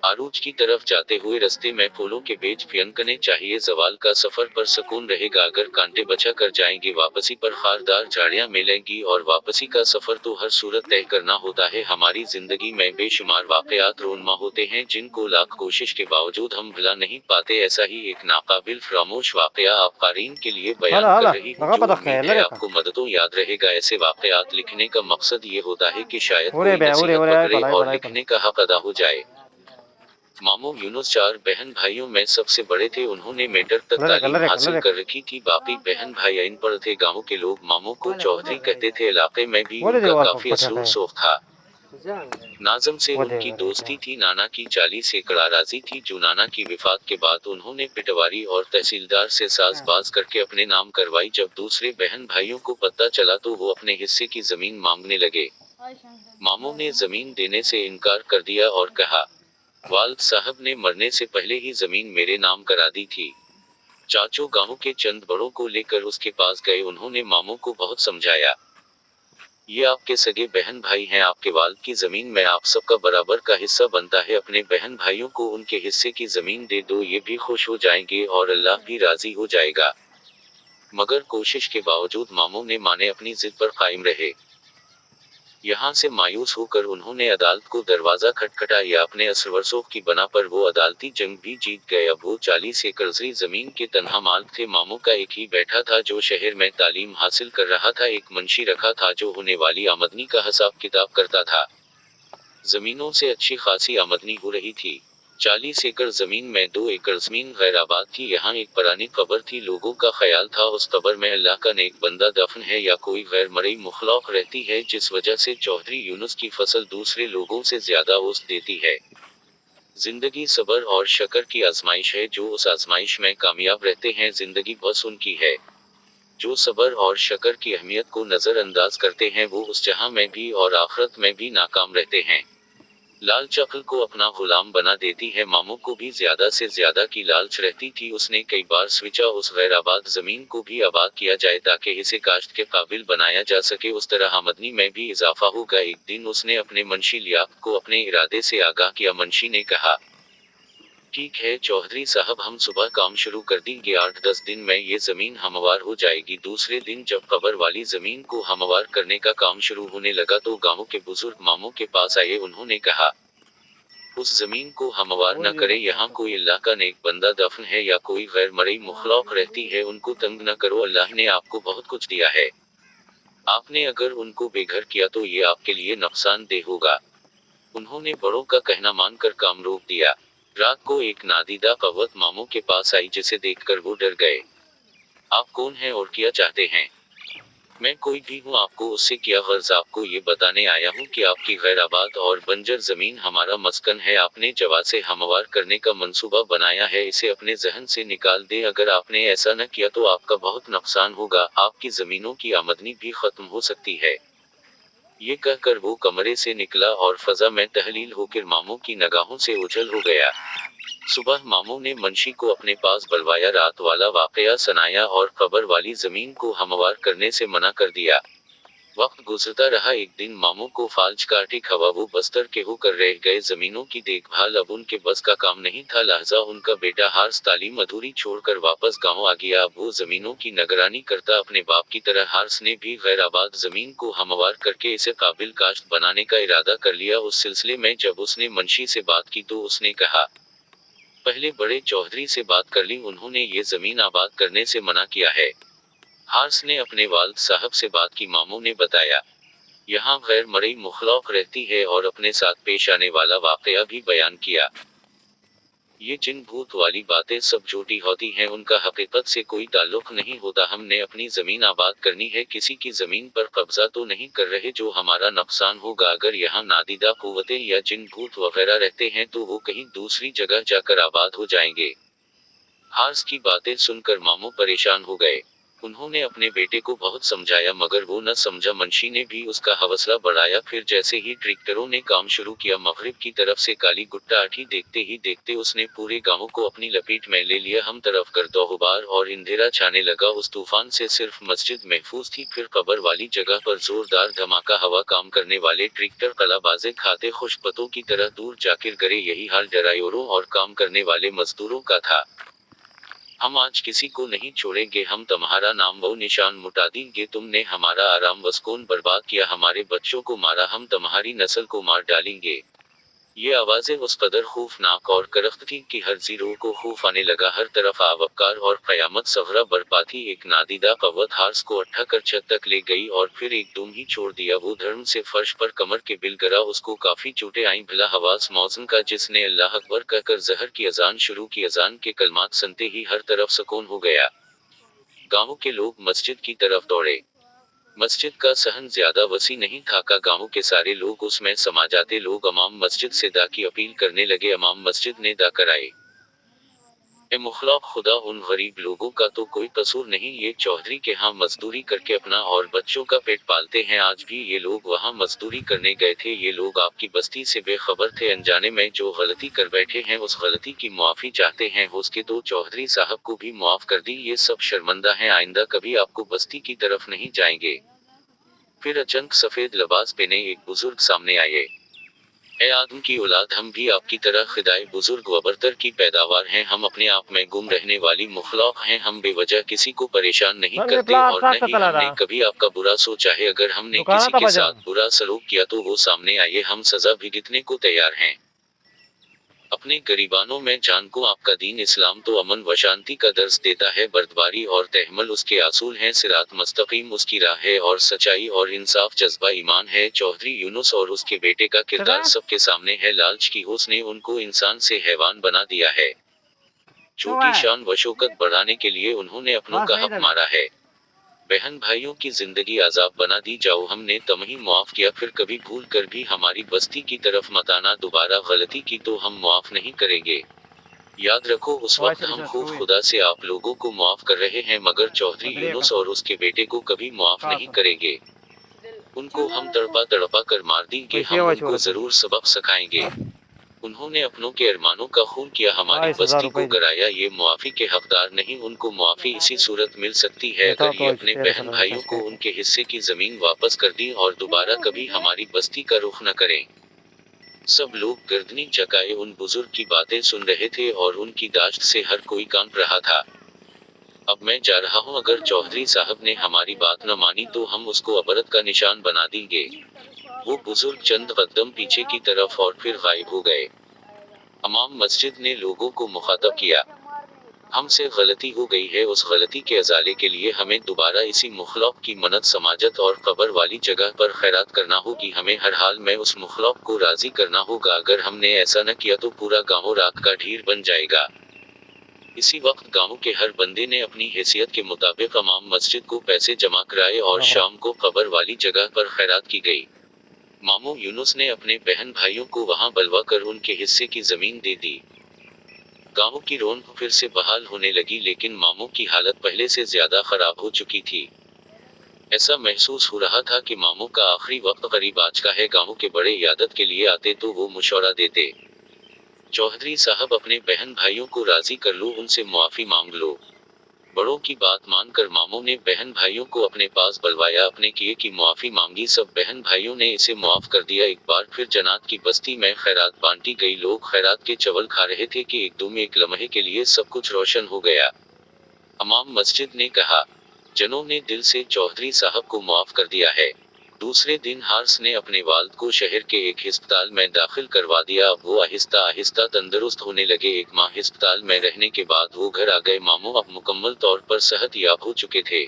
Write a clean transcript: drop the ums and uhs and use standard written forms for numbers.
आरूज की तरफ जाते हुए रास्ते में फूलों के बीच फियंकने चाहिए जवाल का सफर पर सुकून रहेगा अगर कांटे बचा कर जाएंगे वापसी पर खारदार झाड़ियां मिलेंगी और वापसी का सफर तो हर सूरत तय करना होता है। हमारी जिंदगी में बेशुमार वाकयात रोनमा होते हैं जिनको लाख कोशिश के बावजूद हम भुला नहीं पाते। ऐसा ही एक नाकाबिल फरामोश वाकया आप कारीन के लिए बयान هلا कर هلا रही हूँ जो نغبطك उम्मीद है لريكا आपको मददों याद रहेगा। ऐसे वाकयात लिखने का मकसद ये होता है कि शायद وري कोई بيع وري नसीहत وري पकड़े ايقل और ايقل ايقل लिखने का हक अदा हो जाए। मामू यूनुस 4 बहन भाइयों में सबसे बड़े थे। उन्होंने मेट्रिक तक لريكا तालीम لريكا हासिल لريكا कर रखी थी। बाकी बहन भाई इन पर थे। गांव के लोग मामू को चौधरी कहते थे। इलाके में भी ولدي उनका واقف काफी असर فتحي शौक था। नाजम से ودي उनकी وري दोस्ती थी। नाना की 40 एकड़ अराजी थी जो नाना की विफात के बाद उन्होंने पिटवारी और तहसीलदार से साजबाज करके अपने नाम करवाई। जब दूसरे बहन भाइयों को पता चला तो वो अपने हिस्से की जमीन मांगने लगे। मामू ने जमीन देने से इनकार कर दिया और कहा, वालिद साहब ने मरने से पहले ही जमीन मेरे नाम करा दी थी। चाचू गांव के चंद बड़ों को लेकर उसके पास गए। उन्होंने मामू को बहुत समझाया, ये आपके सगे बहन भाई हैं, आपके वालिद की जमीन में आप सबका बराबर का हिस्सा बनता है। अपने बहन भाइयों को उनके हिस्से की जमीन दे दो, ये भी खुश हो जाएंगे और अल्लाह भी राजी हो जाएगा। मगर कोशिश के बावजूद मामू ने माने अपनी जिद पर कायम रहे। यहाँ से मायूस होकर उन्होंने अदालत को दरवाजा खटखटाया। अपने असरवरसों की बना पर वो अदालती जंग भी जीत गए। अब वो 40 एकड़ जमीन के तन्हा मालिक थे। मामू का एक ही बेटा था जो शहर में तालीम हासिल कर रहा था। एक मुंशी रखा था जो होने वाली आमदनी का हिसाब किताब करता था। जमीनों से अच्छी खासी आमदनी हो रही थी। 40 एकड़ जमीन में 2 एकड़ जमीन गैर आबाद थी। यहाँ एक पुरानी कब्र थी। लोगों का ख्याल था उस कब्र में अल्लाह का नेक बंदा दफन है या कोई गैर मरई मुखलौक रहती है, जिस वजह से चौधरी यूनुस की फसल दूसरे लोगों से ज्यादा ओस देती है। जिंदगी सब्र और शक्र की आजमाइश है। जो उस आजमाइश में कामयाब रहते हैं जिंदगी बस उनकी है। जो सब्र और शक्र की अहमियत को नजरअंदाज करते हैं वो उस जहां में भी और आखिरत में भी नाकाम रहते हैं। लालच अक्ल को अपना गुलाम बना देती है। मामू को भी ज्यादा से ज्यादा की लालच रहती थी। उसने कई बार सोचा उस गैर आबाद जमीन को भी आबाद किया जाए ताकि इसे काश्त के काबिल बनाया जा सके, उस तरह आमदनी में भी इजाफा होगा। एक दिन उसने अपने मुंशी लियाकत को अपने इरादे से आगाह किया। मुंशी ने कहा, ठीक है चौधरी साहब, हम सुबह काम शुरू कर देंगे। 8-10 दिन में ये जमीन हमवार हो जाएगी। दूसरे दिन जब कब्र वाली जमीन को हमवार करने का काम शुरू होने लगा तो गांव के बुजुर्ग मामू के पास आए। उन्होंने कहा, उस जमीन को हमवार न करे। यहाँ कोई अल्लाह का नेक बंदा दफन है या कोई गैर मरई मुखलौक रहती है, उनको तंग न करो। अल्लाह ने आपको बहुत कुछ दिया है, आपने अगर उनको बेघर किया तो ये आपके लिए नुकसानदेह होगा। उन्होंने बड़ों का कहना मानकर काम रोक दिया। रात को एक नादीदा कव्वत मामू के पास आई जिसे देखकर वो डर गए। आप कौन हैं और क्या चाहते हैं? मैं कोई भी हूँ, आपको उससे क्या गर्ज? आपको ये बताने आया हूँ कि आपकी गैर आबाद और बंजर जमीन हमारा मस्कन है। आपने जवाब से हमवार करने का मंसूबा बनाया है, इसे अपने जहन से निकाल दे। अगर आपने ऐसा न किया तो आपका बहुत नुकसान होगा, आपकी जमीनों की आमदनी भी खत्म हो सकती है। ये कहकर वो कमरे से निकला और फजा में तहलील होकर मामू की निगाहों से ओझल हो गया। सुबह मामू ने मुंशी को अपने पास बुलवाया, रात वाला वाकया सुनाया और कब्र वाली जमीन को हमवार करने से मना कर दिया। वक्त गुजरता रहा। एक दिन मामू को फाल्ज काटे खवा वो बस्तर के होकर रह गए। जमीनों की देखभाल अब उनके बस का काम नहीं था। लहजा उनका बेटा हार्स तालीम अधूरी छोड़कर वापस गांव आ गया। अब वो जमीनों की निगरानी करता। अपने बाप की तरह हार्स ने भी गैर आबाद जमीन को हमवार करके इसे काबिल काश्त बनाने का इरादा कर लिया। उस सिलसिले में जब उसने मुंशी से बात की तो उसने कहा, पहले बड़े चौधरी से बात कर ली, उन्होंने ये जमीन आबाद करने से मना किया है। हार्स ने अपने वालिद साहब से बात की। मामू ने बताया, यहाँ गैर मरई मुखलौक रहती है और अपने साथ पेश आने वाला वाकया भी बयान किया। ये जिन भूत वाली बातें सब झूठी होती हैं, उनका हकीकत से कोई ताल्लुक नहीं होता। हमने अपनी जमीन आबाद करनी है, किसी की जमीन पर कब्जा तो नहीं कर रहे जो हमारा नुकसान होगा। अगर यहाँ नादीदा कुव्वतें या जिन भूत वगैरह रहते हैं तो वो कहीं दूसरी जगह जाकर आबाद हो जाएंगे। हार्स की बातें सुनकर मामू परेशान हो गए। उन्होंने ने अपने बेटे को बहुत समझाया मगर वो न समझा। मुंशी ने भी उसका हौसला बढ़ाया। फिर जैसे ही ट्रैक्टरों ने काम शुरू किया, मगरिब की तरफ से काली गुट्टा आठी, देखते ही देखते उसने पूरे गांव को अपनी लपेट में ले लिया। हम तरफ गर्दोगुबार और अंधेरा छाने लगा। उस तूफान से सिर्फ मस्जिद महफूज थी। फिर कब्र वाली जगह पर जोरदार धमाका हवा, काम करने वाले ट्रैक्टर कलाबाजे खाते खुशपतों की तरह दूर जाकर गिरे। यही हाल ड्राइवरों और काम करने वाले मजदूरों का था। हम आज किसी को नहीं छोड़ेंगे, हम तुम्हारा नाम व निशान मिटा देंगे। तुमने हमारा आराम व सुकून बर्बाद किया, हमारे बच्चों को मारा, हम तुम्हारी नस्ल को मार डालेंगे। ये आवाजें उस कदर खौफनाक और करख्त थी कि हर जीरो को खौफ आने लगा। हर तरफ आवकार और कयामत सगरा बरपा थी। एक नादीदा कव्वत हार्स को उठा कर छत तक ले गई और फिर एक दुम ही छोड़ दिया। वो धर्म से फर्श पर कमर के बिल गिरा। उसको काफी चोटें आई। भला हवास मौजन का, जिसने अल्लाह अकबर कहकर जहर की अजान शुरू की। अजान के कलमात सुनते ही हर तरफ सुकून हो गया। गांव के लोग मस्जिद की तरफ दौड़े। मस्जिद का सहन ज्यादा वसी नहीं था का गांव के सारे लोग उसमें समा जाते। लोग इमाम मस्जिद से दा की अपील करने लगे। इमाम मस्जिद ने दा कराए, ए मुखलाक खुदा, उन गरीब लोगों का तो कोई कसूर नहीं। ये चौधरी के यहाँ मजदूरी करके अपना और बच्चों का पेट पालते हैं। आज भी ये लोग वहाँ मजदूरी करने गए थे। ये लोग आपकी बस्ती से बेखबर थे। अनजाने में जो गलती कर बैठे हैं उस गलती की मुआफी चाहते हैं। उसके तो चौधरी साहब को भी मुआफ कर दी। ये सब शर्मंदा हैं, आइंदा कभी आपको बस्ती की तरफ नहीं जाएंगे। फिर अचानक सफेद लिबास पहने एक बुजुर्ग सामने आए। ए आदम की औलाद, हम भी आपकी तरह खुदाई बुजुर्ग व बरतर की पैदावार हैं। हम अपने आप में गुम रहने वाली मुखलाक हैं। हम बेवजह किसी को परेशान नहीं Bang, करते ngeplak और trak न ही tetelah हमने dah. कभी आपका बुरा सोचा है। अगर हमने Dukaan किसी apa के bajang? साथ बुरा सलूक किया तो वो सामने आइए, हम सजा भुगतने को तैयार हैं। अपने गरीबानों में जान को आपका दीन इस्लाम तो अमन व शांति का दर्ज देता है। बर्दबारी और तहम्मुल उसके असूल हैं। सिरात मुस्तकीम उसकी राह है और सच्चाई और इंसाफ जज्बा ईमान है। चौधरी यूनुस और उसके बेटे का किरदार Coba? सबके सामने है। लालच की होश ने उनको इंसान से हैवान बना दिया है। छोटी Coba. शान व शौकत बढ़ाने के लिए उन्होंने अपनों Wah, का saya हक dah. मारा है। बहन भाइयों की जिंदगी आजाब बना दी। जाओ, हमने तमही मुआफ किया, फिर कभी भूल कर भी हमारी बस्ती की तरफ मत आना। दोबारा गलती की तो हम मुआफ नहीं करेंगे। याद रखो, उस Wah, वक्त saya हम bisa खूब teruin. खुदा से आप लोगों को मुआफ कर रहे हैं मगर चौधरी Baterai यूनुस apa? और उसके बेटे को कभी मुआफ नहीं Kasa. करेंगे। उनको हम तड़पा तड़पा कर मार देंगे। Wah, हम siapa उनको suara tu? जरूर सबक सिखाएंगे। उन्होंने अपनों के अरमानों का खून किया, हमारी 22,000 बस्ती को रुपए दी. कराया। ये मुआफी के हकदार नहीं, उनको मुआफी इसी सूरत मिल सकती है Nggak tahu अगर tuh ये itu अपने dia बहन sasaran भाइयों को subscribe. उनके हिस्से की जमीन वापस कर दी और दोबारा कभी हमारी बस्ती का रुख न करें। सब लोग गर्दनी झुकाए उन बुजुर्ग की बातें सुन रहे थे और उनकी दाश्त से हर कोई कांप रहा था। अब मैं जा रहा हूँ, अगर चौधरी साहब ने हमारी बात न मानी तो हम उसको अबरत का निशान बना देंगे। वो बुजुर्ग चंद कदम पीछे की तरफ और फिर गायब हो गए। इमाम मस्जिद ने लोगों को मुखातब किया, हमसे गलती हो गई है, उस गलती के अजाले के लिए हमें दोबारा इसी मुखलाक की मन्नत समाजत और कब्र वाली जगह पर खैरात करना होगी। हमें हर हाल में उस मुखलाक को राजी करना होगा। अगर हमने ऐसा न किया तो पूरा गांव राख का ढेर बन जाएगा। इसी वक्त गांव के हर बंदे ने अपनी हैसियत के मुताबिक इमाम मस्जिद को पैसे जमा कराए और शाम को कब्र वाली जगह पर खैरात की गई। मामू यूनुस ने अपने बहन भाइयों को वहां बलवा कर उनके हिस्से की जमीन दे दी। गांव की रौनक फिर से बहाल होने लगी, लेकिन मामू की हालत पहले से ज्यादा खराब हो चुकी थी। ऐसा महसूस हो रहा था कि मामू का आखिरी वक्त करीब आ चुका है। गांव के बड़े इयादत के लिए आते तो वो मशवरा देते, चौधरी साहब अपने बहन भाइयों को राजी कर लो, उनसे मुआफी मांग लो। बड़ों की बात मानकर मामू ने बहन भाइयों को अपने पास बुलवाया, अपने किए की मुआफी मांगी। सब बहन भाइयों ने इसे मुआफ कर दिया। एक बार फिर जन्नत की बस्ती में खैरात बांटी गई। लोग खैरात के चवल खा रहे थे कि एकदम एक लम्हे के लिए सब कुछ रोशन हो गया। इमाम मस्जिद ने कहा, जनों ने दिल से चौधरी साहब को मुआफ कर दिया है। दूसरे दिन हार्स ने अपने वालिद को शहर के एक अस्पताल में दाखिल करवा दिया। अब वो आहिस्ता आहिस्ता तंदुरुस्त होने लगे। 1 माह अस्पताल में रहने के बाद वो घर आ गए। मामू अब मुकम्मल तौर पर सेहत याब हो चुके थे।